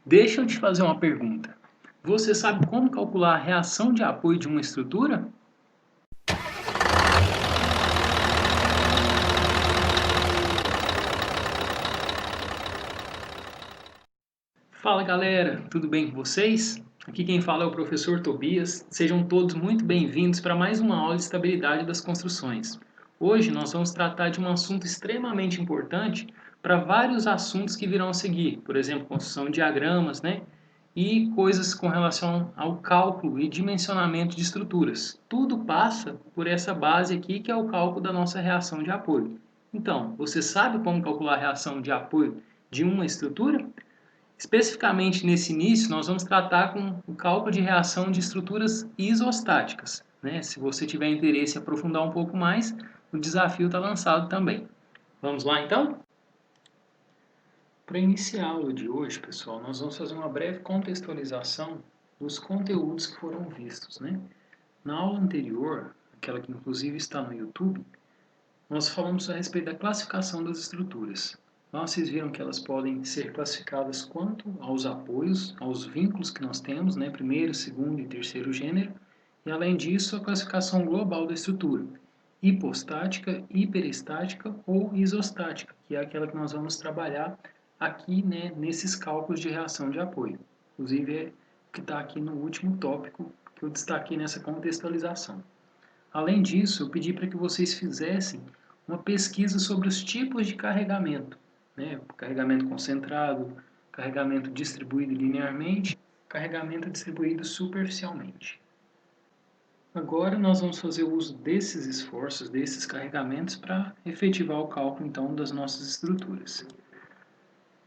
Deixa eu te fazer uma pergunta. Você sabe como calcular a reação de apoio de uma estrutura? Fala galera, tudo bem com vocês? Aqui quem fala é o professor Tobias. Sejam todos muito bem-vindos para mais uma aula de estabilidade das construções. Hoje nós vamos tratar de um assunto extremamente importante para vários assuntos que virão a seguir, por exemplo, construção de diagramas, né? E coisas com relação ao cálculo e dimensionamento de estruturas. Tudo passa por essa base aqui que é o cálculo da nossa reação de apoio. Então, você sabe como calcular a reação de apoio de uma estrutura? Especificamente nesse início, nós vamos tratar com o cálculo de reação de estruturas isostáticas, né? Se você tiver interesse em aprofundar um pouco mais, o desafio está lançado também. Vamos lá então? Para iniciar a aula de hoje, pessoal, nós vamos fazer uma breve contextualização dos conteúdos que foram vistos, né? Na aula anterior, aquela que inclusive está no YouTube, nós falamos a respeito da classificação das estruturas. Lá vocês viram que elas podem ser classificadas quanto aos apoios, aos vínculos que nós temos, né? Primeiro, segundo e terceiro gênero, e além disso a classificação global da estrutura, hipostática, hiperestática ou isostática, que é aquela que nós vamos trabalhar aqui, né, nesses cálculos de reação de apoio. Inclusive é o que está aqui no último tópico que eu destaquei nessa contextualização. Além disso, eu pedi para que vocês fizessem uma pesquisa sobre os tipos de carregamento, né? Carregamento concentrado, carregamento distribuído linearmente, carregamento distribuído superficialmente. Agora nós vamos fazer uso desses esforços, desses carregamentos, para efetivar o cálculo então das nossas estruturas.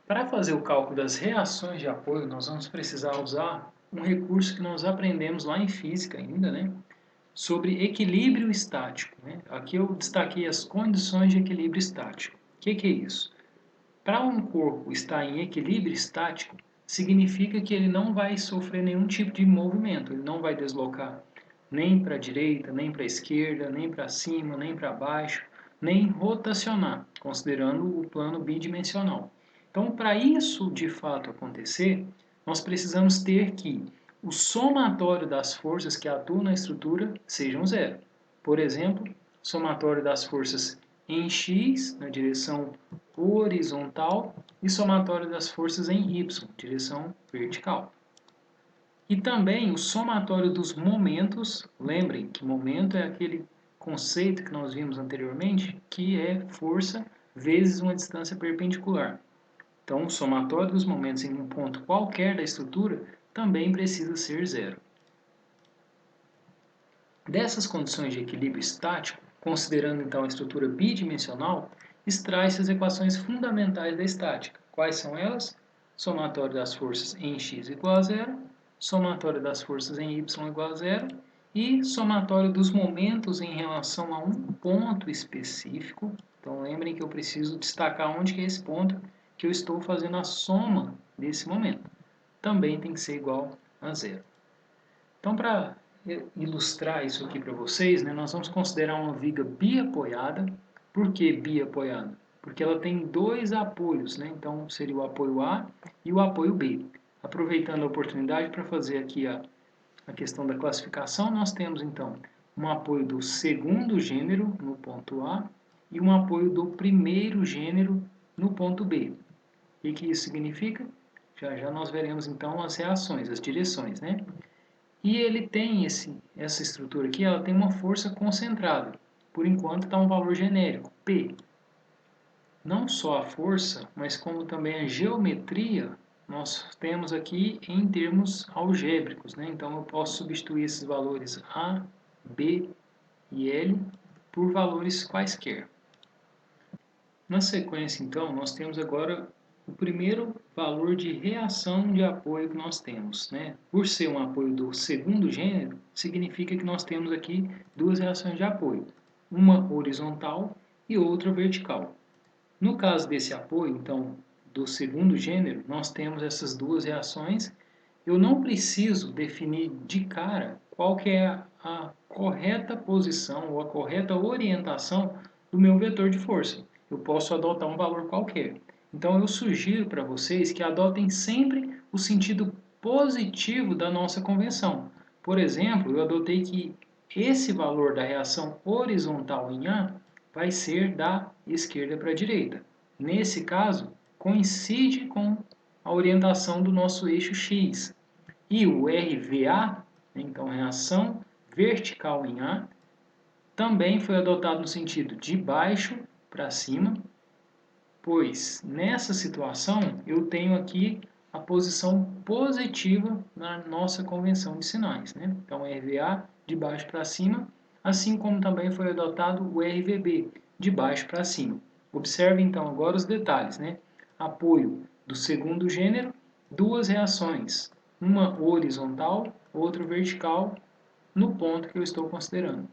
Para fazer o cálculo das reações de apoio, nós vamos precisar usar um recurso que nós aprendemos lá em física ainda, né? Sobre equilíbrio estático, né? Aqui eu destaquei as condições de equilíbrio estático. O que é isso? Para um corpo estar em equilíbrio estático, significa que ele não vai sofrer nenhum tipo de movimento, ele não vai deslocar nem para a direita, nem para a esquerda, nem para cima, nem para baixo, nem rotacionar, considerando o plano bidimensional. Então, para isso de fato acontecer, nós precisamos ter que o somatório das forças que atuam na estrutura sejam zero. Por exemplo, somatório das forças em x, na direção horizontal, e somatório das forças em y, direção vertical. E também o somatório dos momentos, lembrem que momento é aquele conceito que nós vimos anteriormente, que é força vezes uma distância perpendicular. Então, o somatório dos momentos em um ponto qualquer da estrutura também precisa ser zero. Dessas condições de equilíbrio estático, considerando então a estrutura bidimensional, extrai-se as equações fundamentais da estática. Quais são elas? Somatório das forças em x igual a zero, somatório das forças em y igual a zero e somatório dos momentos em relação a um ponto específico. Então lembrem que eu preciso destacar onde que é esse ponto que eu estou fazendo a soma desse momento. Também tem que ser igual a zero. Então, para ilustrar isso aqui para vocês, né, nós vamos considerar uma viga biapoiada. Por que biapoiada? Porque ela tem dois apoios, né? Então seria o apoio A e o apoio B. Aproveitando a oportunidade para fazer aqui a questão da classificação, nós temos então um apoio do segundo gênero no ponto A e um apoio do primeiro gênero no ponto B. O que isso significa? Já já nós veremos então as reações, as direções, né? E ele tem essa estrutura aqui, ela tem uma força concentrada. Por enquanto está um valor genérico, P. Não só a força, mas como também a geometria, nós temos aqui em termos algébricos, né? Então eu posso substituir esses valores A, B e L por valores quaisquer. Na sequência, então, nós temos agora o primeiro valor de reação de apoio que nós temos, né? Por ser um apoio do segundo gênero, significa que nós temos aqui duas reações de apoio, uma horizontal e outra vertical. No caso desse apoio, então, do segundo gênero, nós temos essas duas reações. Eu não preciso definir de cara qual que é a correta posição ou a correta orientação do meu vetor de força. Eu posso adotar um valor qualquer. Então eu sugiro para vocês que adotem sempre o sentido positivo da nossa convenção. Por exemplo, eu adotei que esse valor da reação horizontal em A vai ser da esquerda para a direita. Nesse caso, coincide com a orientação do nosso eixo X. E o RVA, então reação vertical em A, também foi adotado no sentido de baixo para cima, pois nessa situação eu tenho aqui a posição positiva na nossa convenção de sinais, né? Então, RVA de baixo para cima, assim como também foi adotado o RVB de baixo para cima. Observe então agora os detalhes, né? Apoio do segundo gênero, duas reações, uma horizontal, outra vertical, no ponto que eu estou considerando.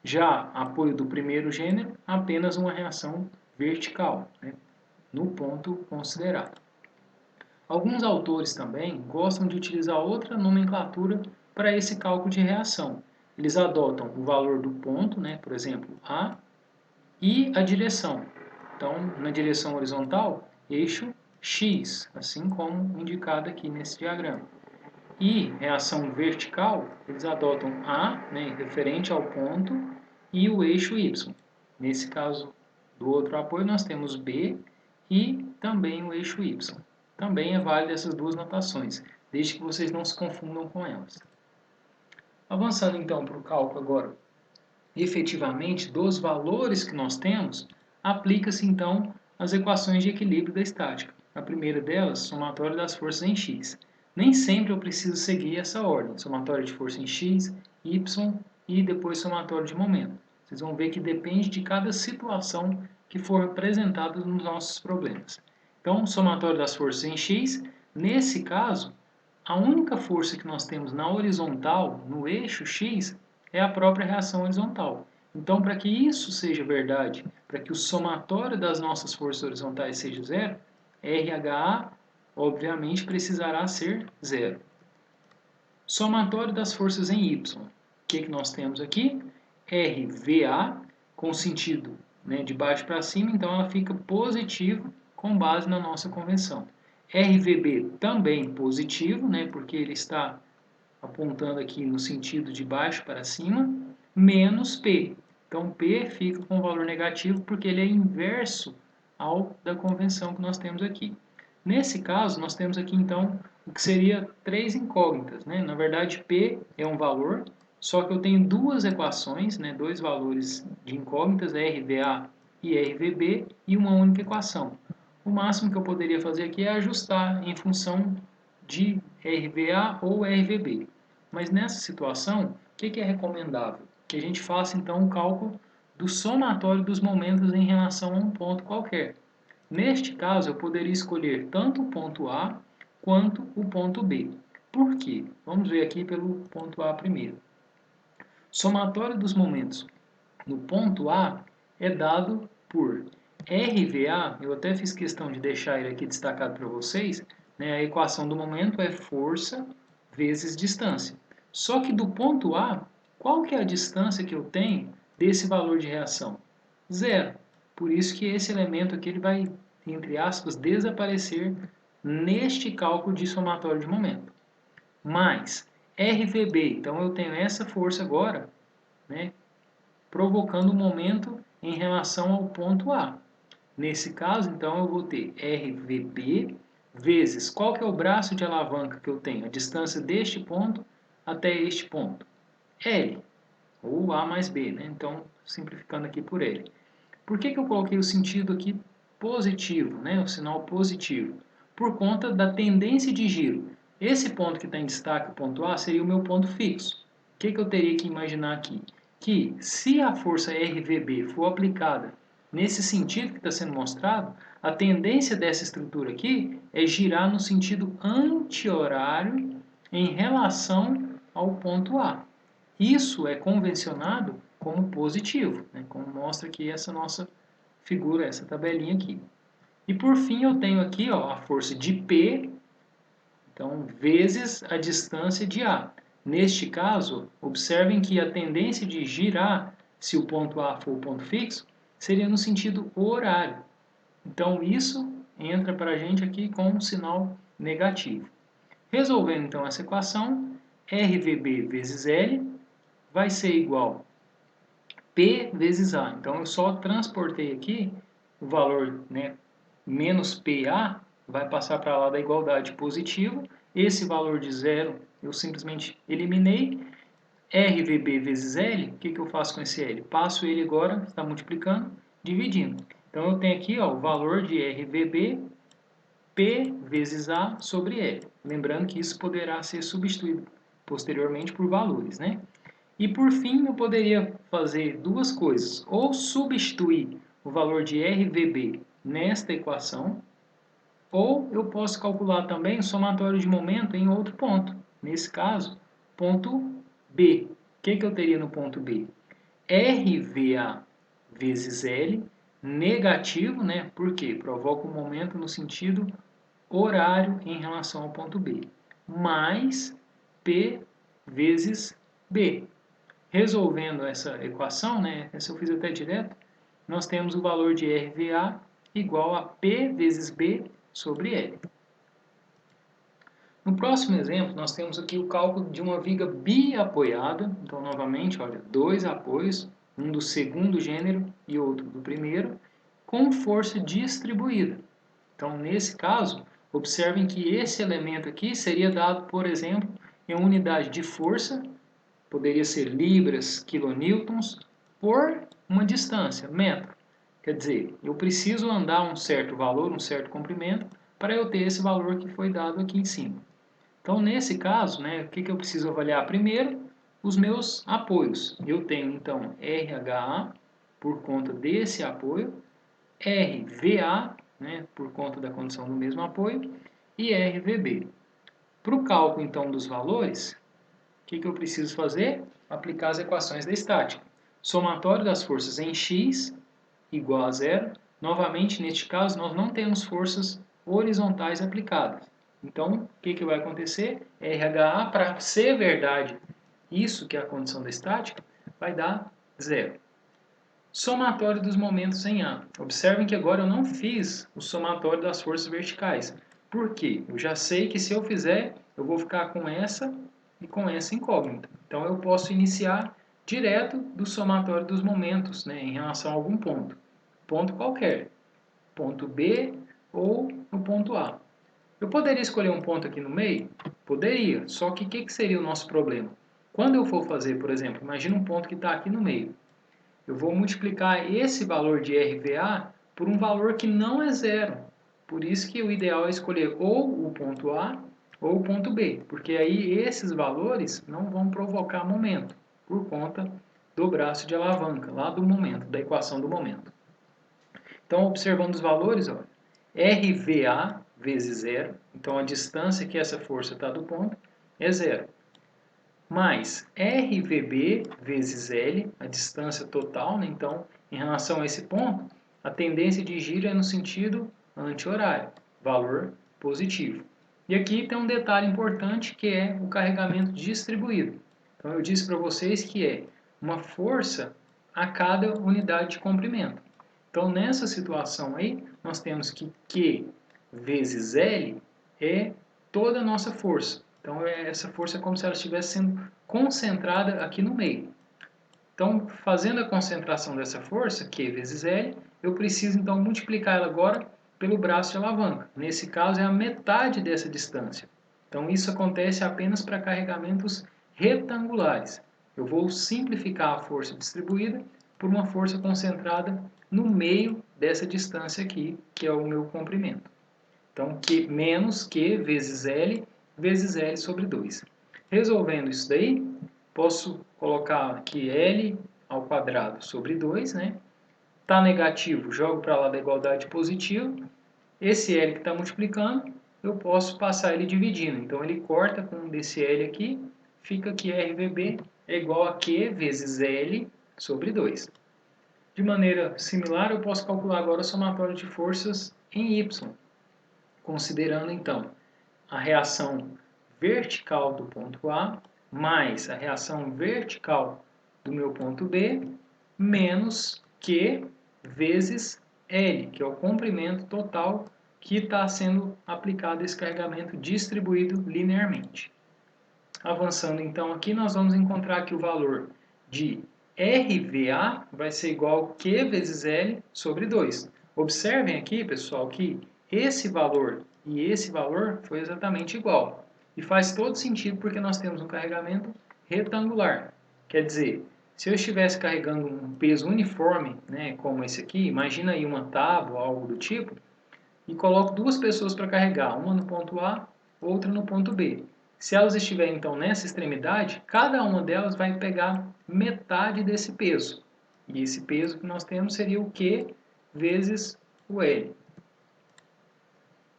Já apoio do primeiro gênero, apenas uma reação vertical, né, no ponto considerado. Alguns autores também gostam de utilizar outra nomenclatura para esse cálculo de reação. Eles adotam o valor do ponto, né, por exemplo, A, e a direção. Então, na direção horizontal, eixo X, assim como indicado aqui nesse diagrama. E reação vertical, eles adotam A, né, referente ao ponto, e o eixo Y. Nesse caso do outro apoio, nós temos B e também o eixo Y. Também é válido essas duas notações, desde que vocês não se confundam com elas. Avançando então para o cálculo agora, efetivamente, dos valores que nós temos, aplica-se então as equações de equilíbrio da estática. A primeira delas, somatório das forças em x. Nem sempre eu preciso seguir essa ordem, somatório de força em x, y e depois somatório de momento. Vocês vão ver que depende de cada situação que for apresentada nos nossos problemas. Então, somatório das forças em x, nesse caso, a única força que nós temos na horizontal, no eixo x, é a própria reação horizontal. Então, para que isso seja verdade, para que o somatório das nossas forças horizontais seja zero, RHA, obviamente, precisará ser zero. Somatório das forças em Y. O que nós temos aqui? RVA, com sentido, né, de baixo para cima, então ela fica positiva com base na nossa convenção. RVB também positivo, né, porque ele está apontando aqui no sentido de baixo para cima, menos P. Então, P fica com valor negativo porque ele é inverso ao da convenção que nós temos aqui. Nesse caso, nós temos aqui, então, o que seria três incógnitas, né? Na verdade, P é um valor, só que eu tenho duas equações, né? Dois valores de incógnitas, RVA e RVB, e uma única equação. O máximo que eu poderia fazer aqui é ajustar em função de RVA ou RVB. Mas nessa situação, o que é recomendável? Que a gente faça então o cálculo do somatório dos momentos em relação a um ponto qualquer. Neste caso, eu poderia escolher tanto o ponto A quanto o ponto B. Por quê? Vamos ver aqui pelo ponto A primeiro. Somatório dos momentos no ponto A é dado por RVA, eu até fiz questão de deixar ele aqui destacado para vocês, né? A equação do momento é força vezes distância. Só que do ponto A, qual que é a distância que eu tenho desse valor de reação? Zero. Por isso que esse elemento aqui ele vai, entre aspas, desaparecer neste cálculo de somatório de momento. Mais RVB, então eu tenho essa força agora, né, provocando um momento em relação ao ponto A. Nesse caso, então, eu vou ter RVB vezes qual que é o braço de alavanca que eu tenho, a distância deste ponto até este ponto? L, ou A mais B, né? Então, simplificando aqui por L. Por que eu coloquei o sentido aqui positivo, né? O sinal positivo? Por conta da tendência de giro. Esse ponto que está em destaque, o ponto A, seria o meu ponto fixo. O que eu teria que imaginar aqui? Que se a força RVB for aplicada nesse sentido que está sendo mostrado, a tendência dessa estrutura aqui é girar no sentido anti-horário em relação ao ponto A. Isso é convencionado como positivo, né? Como mostra aqui essa nossa figura, essa tabelinha aqui. E por fim eu tenho aqui ó, a força de P, então, vezes a distância de A. Neste caso, observem que a tendência de girar, se o ponto A for o ponto fixo, seria no sentido horário. Então, isso entra para a gente aqui com um sinal negativo. Resolvendo então essa equação, RVB vezes L vai ser igual a P vezes A. Então eu só transportei aqui o valor, né, menos PA, vai passar para lá da igualdade positivo. Esse valor de zero eu simplesmente eliminei. RVB vezes L, o que eu faço com esse L? Passo ele agora, está multiplicando, dividindo. Então eu tenho aqui ó, o valor de RVB, P vezes A sobre L. Lembrando que isso poderá ser substituído posteriormente por valores, né? E por fim, eu poderia fazer duas coisas. Ou substituir o valor de RVB nesta equação, ou eu posso calcular também o somatório de momento em outro ponto. Nesse caso, ponto B. O que eu teria no ponto B? RVA vezes L, negativo, né? Por quê? Provoca um momento no sentido horário em relação ao ponto B, mais P vezes B. Resolvendo essa equação, né? Essa eu fiz até direto, nós temos o valor de RVA igual a P vezes B sobre L. No próximo exemplo, nós temos aqui o cálculo de uma viga biapoiada. Então, novamente, olha, dois apoios, um do segundo gênero e outro do primeiro, com força distribuída. Então, nesse caso, observem que esse elemento aqui seria dado, por exemplo, em unidade de força, poderia ser libras, quilonewtons, por uma distância, metro. Quer dizer, eu preciso andar um certo valor, um certo comprimento, para eu ter esse valor que foi dado aqui em cima. Então, nesse caso, né, o que eu preciso avaliar? Primeiro, os meus apoios. Eu tenho, então, RHA por conta desse apoio, RVA, né, por conta da condição do mesmo apoio, e RVB. Para o cálculo, então, dos valores, o que eu preciso fazer? Aplicar as equações da estática. Somatório das forças em x igual a zero. Novamente, neste caso, nós não temos forças horizontais aplicadas. Então, o que vai acontecer? RHA, para ser verdade, isso que é a condição da estática, vai dar zero. Somatório dos momentos em A. Observem que agora eu não fiz o somatório das forças verticais. Por quê? Eu já sei que se eu fizer, eu vou ficar com essa e com essa incógnita. Então, eu posso iniciar direto do somatório dos momentos, né, em relação a algum ponto. Ponto qualquer. Ponto B ou no ponto A. Eu poderia escolher um ponto aqui no meio? Poderia, só que o que seria o nosso problema? Quando eu for fazer, por exemplo, imagina um ponto que está aqui no meio. Eu vou multiplicar esse valor de RVA por um valor que não é zero. Por isso que o ideal é escolher ou o ponto A ou o ponto B, porque aí esses valores não vão provocar momento, por conta do braço de alavanca, lá do momento, da equação do momento. Então, observando os valores, ó, RVA vezes zero, então a distância que essa força está do ponto é zero, mais RVB vezes L, a distância total, né? Então, em relação a esse ponto, a tendência de giro é no sentido anti-horário, valor positivo. E aqui tem um detalhe importante que é o carregamento distribuído. Então, eu disse para vocês que é uma força a cada unidade de comprimento. Então, nessa situação aí, nós temos que Q vezes L é toda a nossa força. Então, essa força é como se ela estivesse sendo concentrada aqui no meio. Então, fazendo a concentração dessa força, Q vezes L, eu preciso, então, multiplicar ela agora pelo braço de alavanca. Nesse caso, é a metade dessa distância. Então, isso acontece apenas para carregamentos retangulares. Eu vou simplificar a força distribuída por uma força concentrada no meio dessa distância aqui, que é o meu comprimento. Então, Q menos Q vezes L sobre 2. Resolvendo isso daí, posso colocar aqui L ao quadrado sobre 2, né? Está negativo, jogo para lá da igualdade positiva. Esse L que está multiplicando, eu posso passar ele dividindo. Então, ele corta com desse L aqui, fica que RVB é igual a Q vezes L sobre 2. De maneira similar, eu posso calcular agora o somatório de forças em Y, considerando então a reação vertical do ponto A mais a reação vertical do meu ponto B menos Q vezes L, que é o comprimento total que está sendo aplicado esse carregamento distribuído linearmente. Avançando então aqui, nós vamos encontrar que o valor de RVA vai ser igual a Q vezes L sobre 2. Observem aqui, pessoal, que esse valor e esse valor foi exatamente igual. E faz todo sentido porque nós temos um carregamento retangular. Quer dizer, se eu estivesse carregando um peso uniforme, né, como esse aqui, imagina aí uma tábua ou algo do tipo, e coloco duas pessoas para carregar, uma no ponto A, outra no ponto B. Se elas estiverem então nessa extremidade, cada uma delas vai pegar metade desse peso. E esse peso que nós temos seria o Q vezes o L.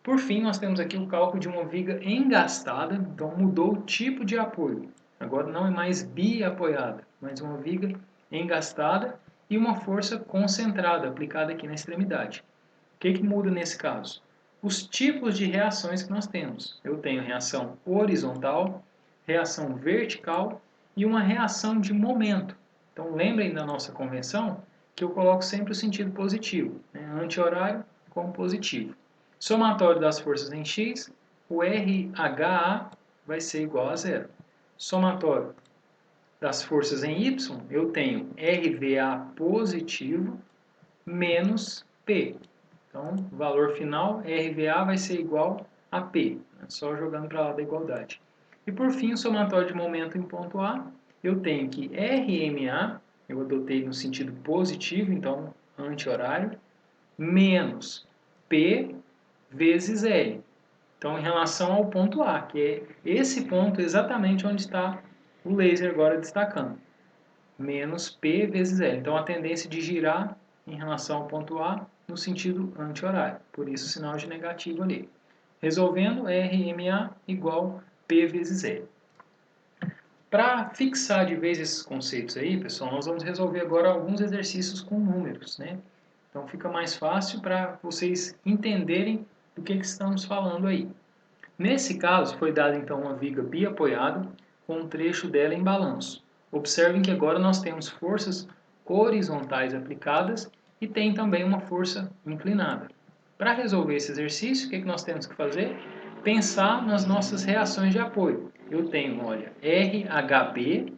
Por fim, nós temos aqui o cálculo de uma viga engastada, então mudou o tipo de apoio. Agora não é mais biapoiada, mas uma viga engastada e uma força concentrada aplicada aqui na extremidade. O que muda nesse caso? Os tipos de reações que nós temos. Eu tenho reação horizontal, reação vertical e uma reação de momento. Então lembrem da nossa convenção que eu coloco sempre o sentido positivo, né? Anti-horário como positivo. Somatório das forças em X, o RHA vai ser igual a zero. Somatório das forças em Y, eu tenho RVA positivo menos P. Então, o valor final, RVA, vai ser igual a P, né? Só jogando para lá da igualdade. E por fim, o somatório de momento em ponto A, eu tenho que RMA, eu adotei no sentido positivo, então anti-horário, menos P vezes L. Então, em relação ao ponto A, que é esse ponto exatamente onde está o laser agora destacando, menos P vezes L. Então, a tendência de girar em relação ao ponto A no sentido anti-horário. Por isso, o sinal de negativo ali. Resolvendo, RMA igual P vezes L. Para fixar de vez esses conceitos aí, pessoal, nós vamos resolver agora alguns exercícios com números, né? Então, fica mais fácil para vocês entenderem do que estamos falando aí. Nesse caso, foi dada então uma viga biapoiada com um trecho dela em balanço. Observem que agora nós temos forças horizontais aplicadas e tem também uma força inclinada. Para resolver esse exercício, o que nós temos que fazer? Pensar nas nossas reações de apoio. Eu tenho, olha, RHB,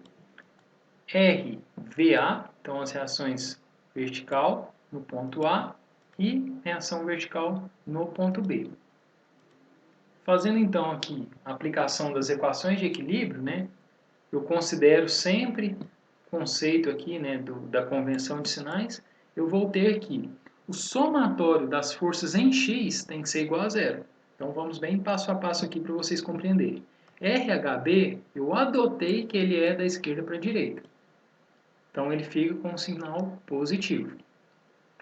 RVA, então as reações vertical no ponto A e reação vertical no ponto B. Fazendo então aqui a aplicação das equações de equilíbrio, né, eu considero sempre o conceito aqui, né, da convenção de sinais, eu vou ter aqui o somatório das forças em x tem que ser igual a zero. Então vamos bem passo a passo aqui para vocês compreenderem. RHB, eu adotei que ele é da esquerda para a direita. Então ele fica com um sinal positivo.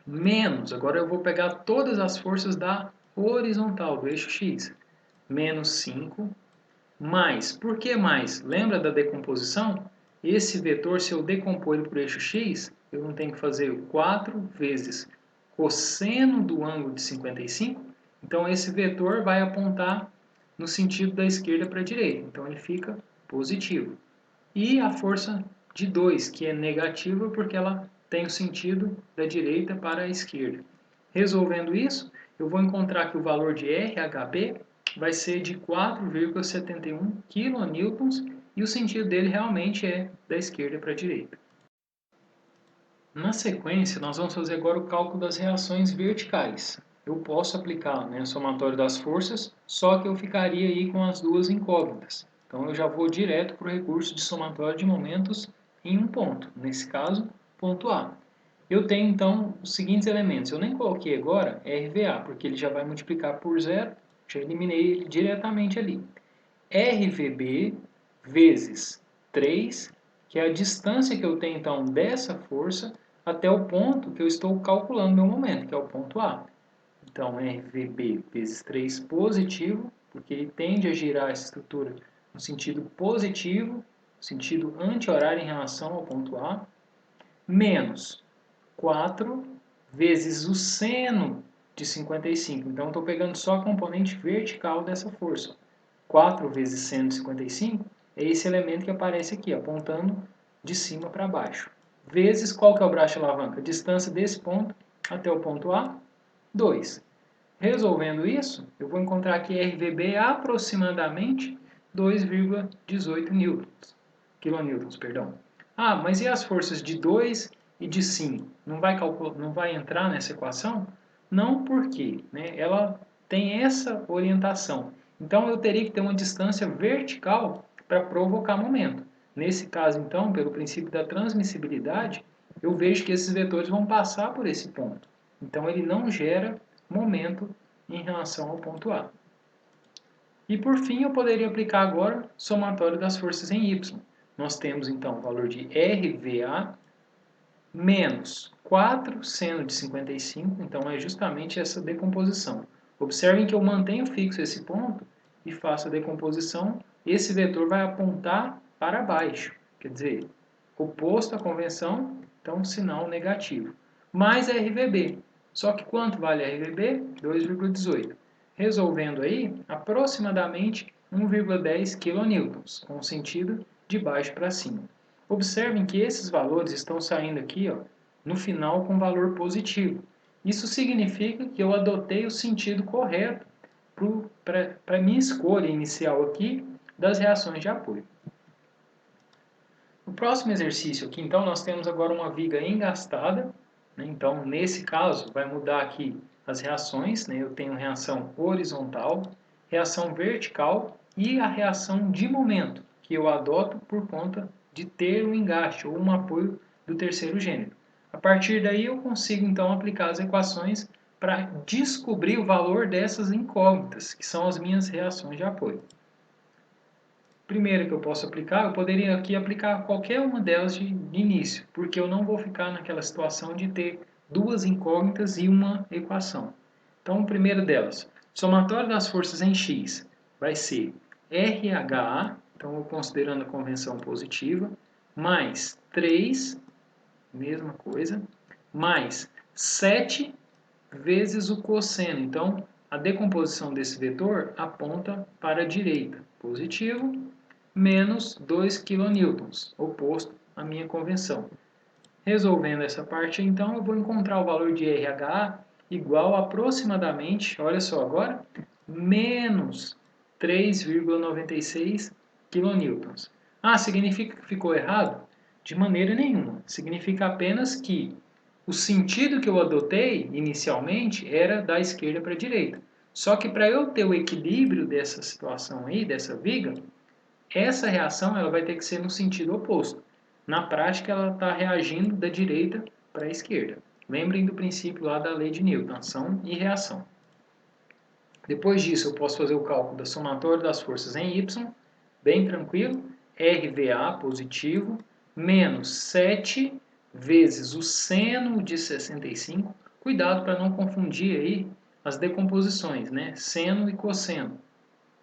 Menos, agora eu vou pegar todas as forças da horizontal, do eixo x. Menos 5, mais. Por que mais? Lembra da decomposição? Esse vetor, se eu decompor ele por eixo x, eu não tenho que fazer 4 vezes cosseno do ângulo de 55. Então, esse vetor vai apontar no sentido da esquerda para a direita. Então, ele fica positivo. E a força de 2, que é negativa porque ela tem o sentido da direita para a esquerda. Resolvendo isso, eu vou encontrar que o valor de RHB vai ser de 4,71 kN e o sentido dele realmente é da esquerda para a direita. Na sequência, nós vamos fazer agora o cálculo das reações verticais. Eu posso aplicar, né, o somatório das forças, só que eu ficaria aí com as duas incógnitas. Então eu já vou direto para o recurso de somatório de momentos em um ponto, nesse caso, ponto A. Eu tenho então os seguintes elementos. Eu nem coloquei agora RVA, porque ele já vai multiplicar por zero, já eliminei ele diretamente ali. RVB vezes 3, que é a distância que eu tenho então dessa força até o ponto que eu estou calculando no momento, que é o ponto A. Então, RVB vezes 3 positivo, porque ele tende a girar essa estrutura no sentido positivo, sentido anti-horário em relação ao ponto A, menos 4 vezes o seno de 55. Então, estou pegando só a componente vertical dessa força. 4 vezes seno de 55 é esse elemento que aparece aqui, apontando de cima para baixo. Vezes qual que é o braço de alavanca? A distância desse ponto até o ponto A, 2. Resolvendo isso, eu vou encontrar que RVB é aproximadamente 2,18 quilonewtons, perdão. Ah, mas e as forças de 2 e de 5? Não vai entrar nessa equação? Não, porque né, ela tem essa orientação. Então, eu teria que ter uma distância vertical para provocar momento. Nesse caso, então, pelo princípio da transmissibilidade, eu vejo que esses vetores vão passar por esse ponto. Então, ele não gera momento em relação ao ponto A. E por fim, eu poderia aplicar agora o somatório das forças em Y. Nós temos então o valor de RVA menos 4 seno de 55, então é justamente essa decomposição. Observem que eu mantenho fixo esse ponto e faço a decomposição, esse vetor vai apontar para baixo, quer dizer, oposto à convenção, então sinal negativo. Mais RVB. Só que quanto vale RVB? 2,18. Resolvendo aí, aproximadamente 1,10 kN, com o sentido de baixo para cima. Observem que esses valores estão saindo aqui, ó, no final com valor positivo. Isso significa que eu adotei o sentido correto para a minha escolha inicial aqui das reações de apoio. No próximo exercício aqui, então, nós temos agora uma viga engastada, né? Então, nesse caso, vai mudar aqui as reações, né? Eu tenho reação horizontal, reação vertical e a reação de momento, que eu adoto por conta de ter um engaste ou um apoio do terceiro gênero. A partir daí, eu consigo, então, aplicar as equações para descobrir o valor dessas incógnitas, que são as minhas reações de apoio. Primeiro que eu posso aplicar, eu poderia aqui aplicar qualquer uma delas de início, porque eu não vou ficar naquela situação de ter duas incógnitas e uma equação. Então, a primeira delas, somatório das forças em X vai ser RHA, então eu considerando a convenção positiva, mais 3, mesma coisa, mais 7 vezes o cosseno. Então, a decomposição desse vetor aponta para a direita, positivo, menos 2 kN, oposto à minha convenção. Resolvendo essa parte, então, eu vou encontrar o valor de RH igual a aproximadamente, olha só agora, menos 3,96 kN. Ah, significa que ficou errado? De maneira nenhuma. Significa apenas que o sentido que eu adotei inicialmente era da esquerda para a direita. Só que para eu ter o equilíbrio dessa situação aí, dessa viga, essa reação ela vai ter que ser no sentido oposto. Na prática, ela está reagindo da direita para a esquerda. Lembrem do princípio lá da lei de Newton, ação e reação. Depois disso, eu posso fazer o cálculo da somatória das forças em Y, bem tranquilo, RVA positivo, menos 7 vezes o seno de 65. Cuidado para não confundir aí as decomposições, né? Seno e cosseno.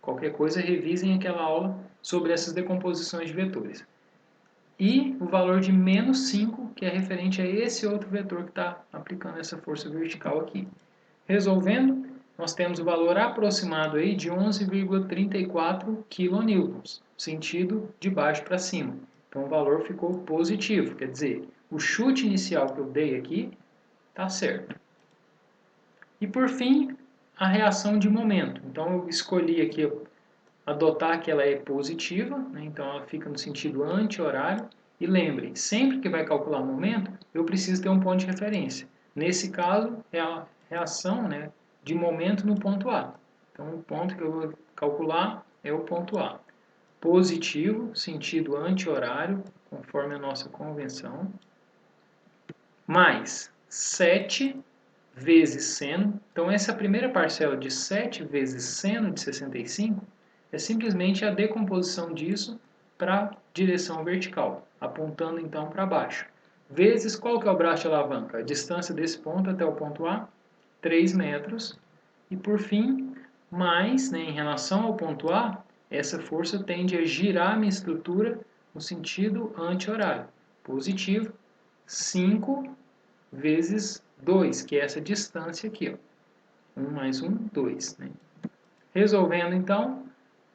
Qualquer coisa, revisem aquela aula sobre essas decomposições de vetores. E o valor de menos 5, que é referente a esse outro vetor que está aplicando essa força vertical aqui. Resolvendo, nós temos o valor aproximado aí de 11,34 kN, sentido de baixo para cima. Então o valor ficou positivo, quer dizer, o chute inicial que eu dei aqui está certo. E por fim, a reação de momento. Então eu escolhi aqui adotar que ela é positiva, né? Então ela fica no sentido anti-horário. E lembrem, sempre que vai calcular momento, eu preciso ter um ponto de referência. Nesse caso, é a reação, né, de momento no ponto A. Então o ponto que eu vou calcular é o ponto A. Positivo, sentido anti-horário, conforme a nossa convenção, mais 7 vezes seno. Então essa primeira parcela de 7 vezes seno de 65 é simplesmente a decomposição disso para a direção vertical, apontando então para baixo. Vezes qual que é o braço de alavanca? A distância desse ponto até o ponto A, 3 metros. E por fim, mais, né, em relação ao ponto A, essa força tende a girar a minha estrutura no sentido anti-horário. Positivo, 5 vezes 2, que é essa distância aqui. Ó. 1 mais 1, 2. Né? Resolvendo, então,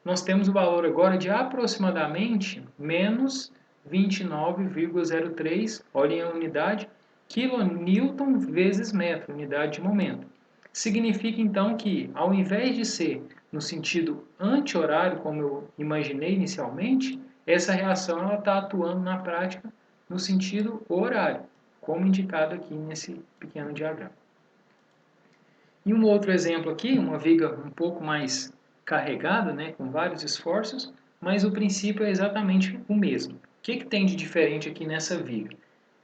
nós temos o valor agora de aproximadamente menos 29,03, olhem a unidade, quilonewton vezes metro, unidade de momento. significa então que, ao invés de ser no sentido anti-horário, como eu imaginei inicialmente, essa reação está atuando na prática no sentido horário, como indicado aqui nesse pequeno diagrama. E um outro exemplo aqui, uma viga um pouco mais carregada, né, com vários esforços, mas o princípio é exatamente o mesmo. O que tem de diferente aqui nessa viga?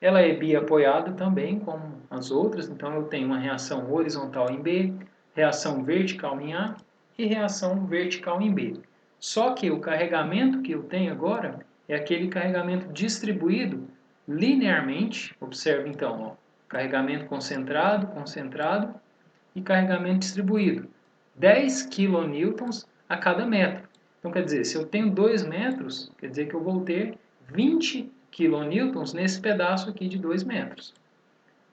Ela é biapoiada também, como as outras, então eu tenho uma reação horizontal em B, reação vertical em A e reação vertical em B. Só que o carregamento que eu tenho agora é aquele carregamento distribuído linearmente. Observe então, ó, carregamento concentrado, concentrado e carregamento distribuído. 10 kN a cada metro. Então, quer dizer, se eu tenho 2 metros, quer dizer que eu vou ter 20 kN nesse pedaço aqui de 2 metros.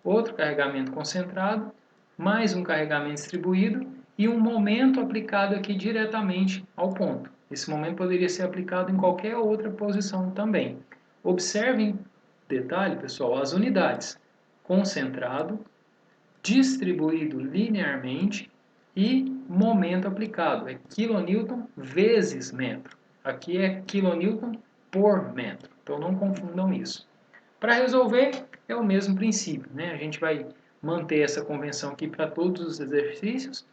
Outro carregamento concentrado, mais um carregamento distribuído e um momento aplicado aqui diretamente ao ponto. Esse momento poderia ser aplicado em qualquer outra posição também. Observem, detalhe pessoal, as unidades. Concentrado, distribuído linearmente e momento aplicado. É quilonewton vezes metro. Aqui é quilonewton por metro. Então não confundam isso. Para resolver, é o mesmo princípio, né? A gente vai manter essa convenção aqui para todos os exercícios.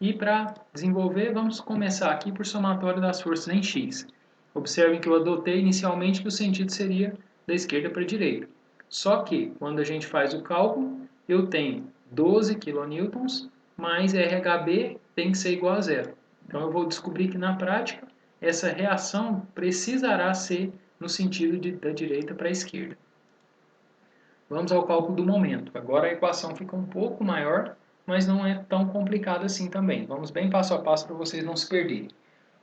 E para desenvolver, vamos começar aqui por somatório das forças em x. Observem que eu adotei inicialmente que o sentido seria da esquerda para a direita. Só que, quando a gente faz o cálculo, eu tenho 12 kN mais RHB tem que ser igual a zero. Então eu vou descobrir que na prática essa reação precisará ser no sentido da direita para a esquerda. Vamos ao cálculo do momento. Agora a equação fica um pouco maior, mas não é tão complicada assim também. Vamos bem passo a passo para vocês não se perderem.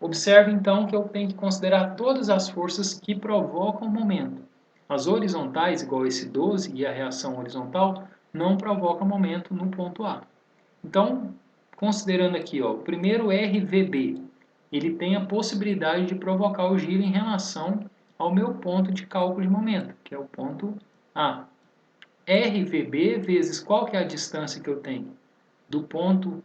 Observe então que eu tenho que considerar todas as forças que provocam o momento. As horizontais, igual esse 12 e a reação horizontal, não provocam momento no ponto A. Então, considerando aqui, ó, o primeiro RVB, ele tem a possibilidade de provocar o giro em relação ao meu ponto de cálculo de momento, que é o ponto A. RVB vezes qual que é a distância que eu tenho? Do ponto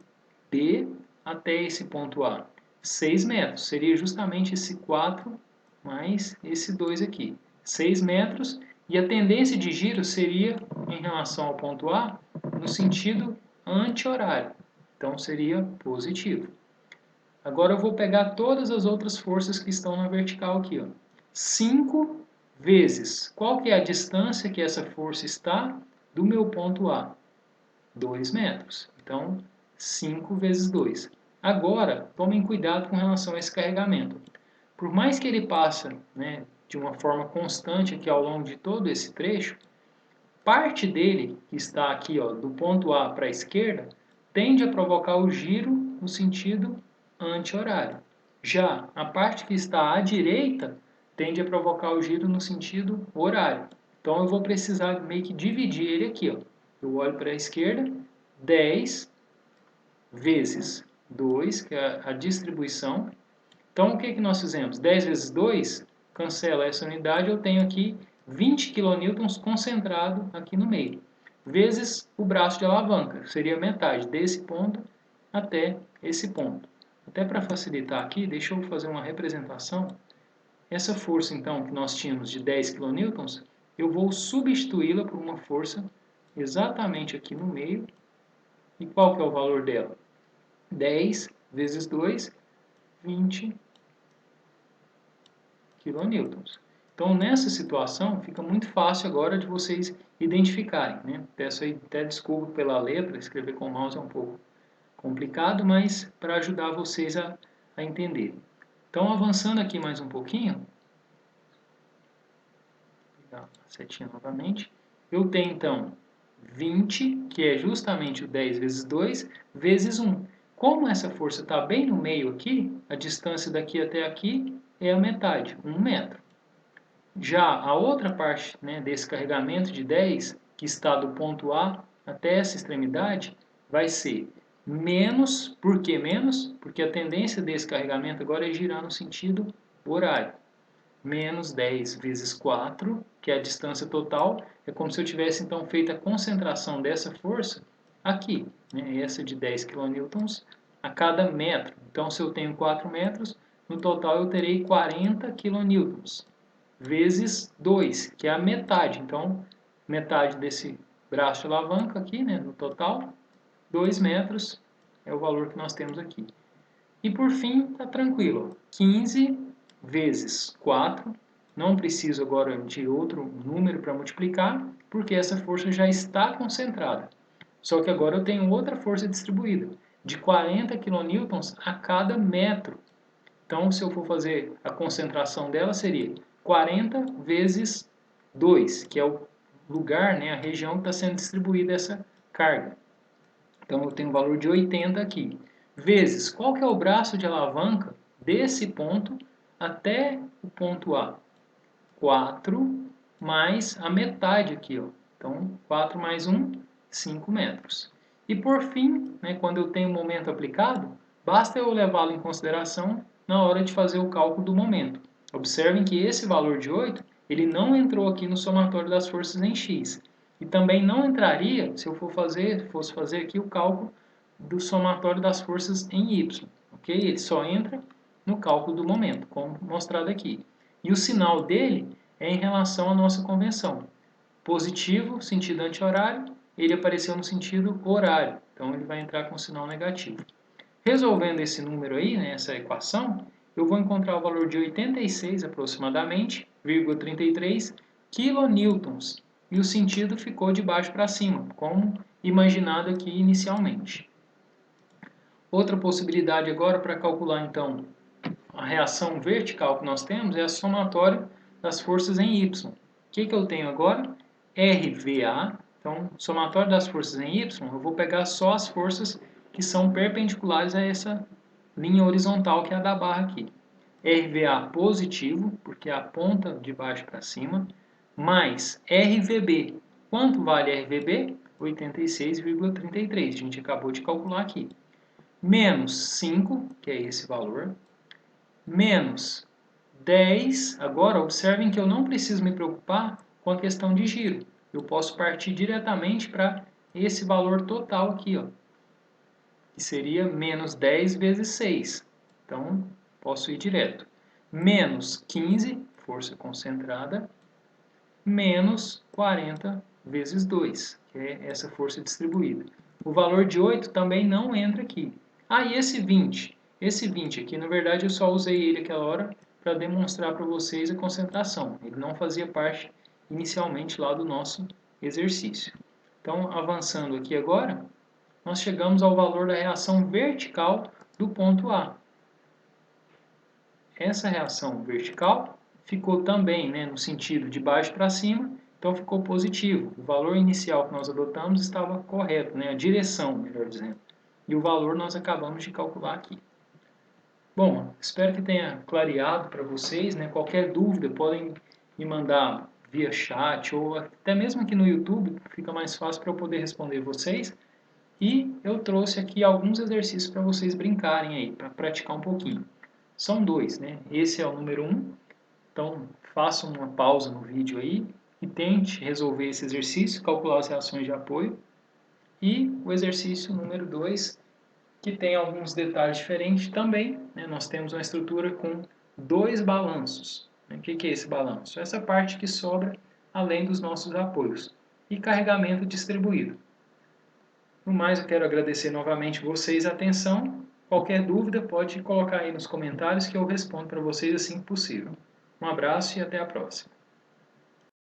B até esse ponto A. 6 metros. Seria justamente esse 4 mais esse 2 aqui. 6 metros. E a tendência de giro seria, em relação ao ponto A, no sentido anti-horário. Então, seria positivo. Agora eu vou pegar todas as outras forças que estão na vertical aqui. Ó. 5 vezes. Qual que é a distância que essa força está do meu ponto A? 2 metros. Então, 5 vezes 2. Agora, tomem cuidado com relação a esse carregamento. Por mais que ele passe, né, de uma forma constante aqui ao longo de todo esse trecho, parte dele, que está aqui ó, do ponto A para a esquerda, tende a provocar o giro no sentido anti-horário. Já a parte que está à direita tende a provocar o giro no sentido horário. Então eu vou precisar meio que dividir ele aqui. Ó. Eu olho para a esquerda, 10 vezes 2, que é a distribuição. Então o que nós fizemos? 10 vezes 2, cancela essa unidade, eu tenho aqui 20 kN concentrado aqui no meio, vezes o braço de alavanca, seria metade desse ponto até esse ponto. Até para facilitar aqui, deixa eu fazer uma representação. Essa força, então, que nós tínhamos de 10 kN, eu vou substituí-la por uma força exatamente aqui no meio. E qual que é o valor dela? 10 vezes 2, 20 kN. Então, nessa situação, fica muito fácil agora de vocês identificarem. Né? Peço aí até desculpa pela letra, escrever com o mouse é um pouco complicado, mas para ajudar vocês a entender. Então, avançando aqui mais um pouquinho, vou pegar a setinha novamente, eu tenho então 20, que é justamente o 10 vezes 2, vezes 1. Como essa força está bem no meio aqui, a distância daqui até aqui é a metade, 1 metro. Já a outra parte, né, desse carregamento de 10, que está do ponto A até essa extremidade, vai ser menos. Por que menos? Porque a tendência desse carregamento agora é girar no sentido horário. Menos 10 vezes 4, que é a distância total. É como se eu tivesse então feito a concentração dessa força aqui, né? Essa de 10 kN a cada metro. Então, se eu tenho 4 metros, no total eu terei 40 kN, vezes 2, que é a metade. Então, metade desse braço de alavanca aqui, né, no total, 2 metros é o valor que nós temos aqui. E por fim, está tranquilo, 15 vezes 4, não preciso agora de outro número para multiplicar, porque essa força já está concentrada. Só que agora eu tenho outra força distribuída, de 40 kN a cada metro. Então, se eu for fazer a concentração dela, seria 40 vezes 2, que é o lugar, né, a região que está sendo distribuída essa carga. Então, eu tenho o valor de 80 aqui. Vezes, qual que é o braço de alavanca desse ponto até o ponto A? 4 mais a metade aqui, ó. Então, 4 mais 1, 5 metros. E por fim, né, quando eu tenho o momento aplicado, basta eu levá-lo em consideração na hora de fazer o cálculo do momento. Observem que esse valor de 8, ele não entrou aqui no somatório das forças em x. E também não entraria se eu fosse fazer aqui o cálculo do somatório das forças em y. Ok? Ele só entra no cálculo do momento, como mostrado aqui. E o sinal dele é em relação à nossa convenção. Positivo, sentido anti-horário, ele apareceu no sentido horário. Então, ele vai entrar com sinal negativo. Resolvendo esse número aí, né, essa equação, eu vou encontrar o valor de 86 aproximadamente, 0,33 kilonewtons. E o sentido ficou de baixo para cima, como imaginado aqui inicialmente. Outra possibilidade agora para calcular, então, a reação vertical que nós temos é a somatória das forças em y. O que eu tenho agora? RVA. Então, somatório das forças em y, eu vou pegar só as forças que são perpendiculares a essa linha horizontal que é a da barra aqui. RVA positivo, porque aponta de baixo para cima, mais RVB. Quanto vale RVB? 86,33. A gente acabou de calcular aqui. Menos 5, que é esse valor, menos 10. Agora, observem que eu não preciso me preocupar com a questão de giro. Eu posso partir diretamente para esse valor total aqui, ó, que seria menos 10 vezes 6. Então, posso ir direto. Menos 15, força concentrada, menos 40 vezes 2, que é essa força distribuída. O valor de 8 também não entra aqui. Ah, e esse 20? Esse 20 aqui, na verdade, eu só usei ele aquela hora para demonstrar para vocês a concentração. Ele não fazia parte inicialmente lá do nosso exercício. Então, avançando aqui agora, nós chegamos ao valor da reação vertical do ponto A. Essa reação vertical ficou também, né, no sentido de baixo para cima, então ficou positivo. O valor inicial que nós adotamos estava correto, né, a direção, melhor dizendo. E o valor nós acabamos de calcular aqui. Bom, espero que tenha clareado para vocês, né? Qualquer dúvida podem me mandar via chat ou até mesmo aqui no YouTube, fica mais fácil para eu poder responder vocês. E eu trouxe aqui alguns exercícios para vocês brincarem aí, para praticar um pouquinho. São dois, né? Esse é o número 1, então faça uma pausa no vídeo aí e tente resolver esse exercício, calcular as reações de apoio. E o exercício número 2, que tem alguns detalhes diferentes também, né? Nós temos uma estrutura com dois balanços. O que é esse balanço? Essa parte que sobra além dos nossos apoios. E carregamento distribuído. No mais, eu quero agradecer novamente vocês a atenção. Qualquer dúvida pode colocar aí nos comentários que eu respondo para vocês assim que possível. Um abraço e até a próxima.